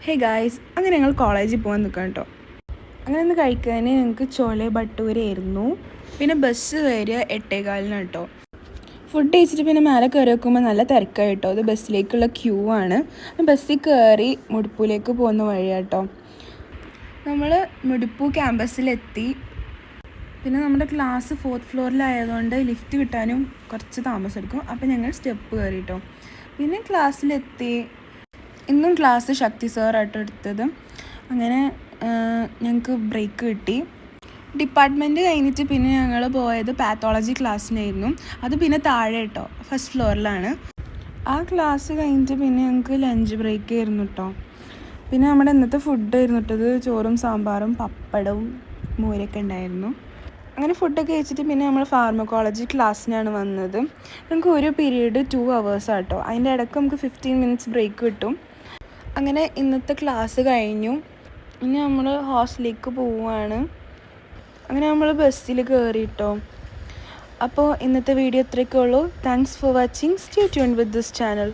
Hey guys, അങ്ങനെ ഞങ്ങൾ കോളേജിൽ പോകാൻ നിൽക്കാം കേട്ടോ. അങ്ങനെ ഒന്ന് കഴിക്കാൻ ഞങ്ങൾക്ക് ചോലെ ഭട്ടൂരയായിരുന്നു. പിന്നെ ബസ് കയറിയ 8:15 കേട്ടോ. ഫുഡ് കഴിച്ചിട്ട് പിന്നെ മേലെ കയറി വെക്കുമ്പോൾ നല്ല തിരക്കായി കേട്ടോ. അത് ബസ്സിലേക്കുള്ള ക്യൂ ആണ്. ബസ്സിൽ കയറി മുടിപ്പൂലേക്ക് പോകുന്ന വഴിയാട്ടോ. നമ്മൾ മുടിപ്പൂ ക്യാമ്പസിലെത്തി. പിന്നെ നമ്മുടെ ക്ലാസ് 4th ഫ്ലോറിലായതുകൊണ്ട് ലിഫ്റ്റ് കിട്ടാനും കുറച്ച് താമസം എടുക്കും. അപ്പോൾ ഞങ്ങൾ സ്റ്റെപ്പ് കയറി കേട്ടോ. പിന്നെ ക്ലാസ്സിലെത്തി. ഇന്നും ക്ലാസ് ശക്തി സാറായിട്ട് എടുത്തത്. അങ്ങനെ ഞങ്ങൾക്ക് ബ്രേക്ക് കിട്ടി. ഡിപ്പാർട്ട്മെൻറ്റ് കഴിഞ്ഞിട്ട് പിന്നെ ഞങ്ങൾ പോയത് പാത്തോളജി ക്ലാസ്സിനായിരുന്നു. അത് പിന്നെ താഴെ കേട്ടോ, ഫസ്റ്റ് ഫ്ലോറിലാണ്. ആ ക്ലാസ് കഴിഞ്ഞിട്ട് പിന്നെ ഞങ്ങൾക്ക് ലഞ്ച് ബ്രേക്ക് ആയിരുന്നു കേട്ടോ. പിന്നെ നമ്മുടെ ഇന്നത്തെ ഫുഡ് ആയിരുന്നു കേട്ടത്. ചോറും സാമ്പാറും പപ്പടവും മോരൊക്കെ ഉണ്ടായിരുന്നു. അങ്ങനെ ഫുഡൊക്കെ കഴിച്ചിട്ട് പിന്നെ നമ്മൾ ഫാർമക്കോളജി ക്ലാസ്സിനാണ് വന്നത്. നമുക്ക് ഒരു പീരീഡ് 2 hours ആട്ടോ. അതിൻ്റെ ഇടയ്ക്ക് നമുക്ക് 15 minutes ബ്രേക്ക് കിട്ടും. അങ്ങനെ ഇന്നത്തെ ക്ലാസ് കഴിഞ്ഞു. ഇനി നമ്മൾ ഹോസ്റ്റലിലേക്ക് പോവുകയാണ്. അങ്ങനെ നമ്മൾ ബസ്സിൽ കയറിയിട്ടോ. അപ്പോൾ ഇന്നത്തെ വീഡിയോ ഇത്രയൊക്കെ ഉള്ളൂ. Thanks for watching. Stay tuned with this channel.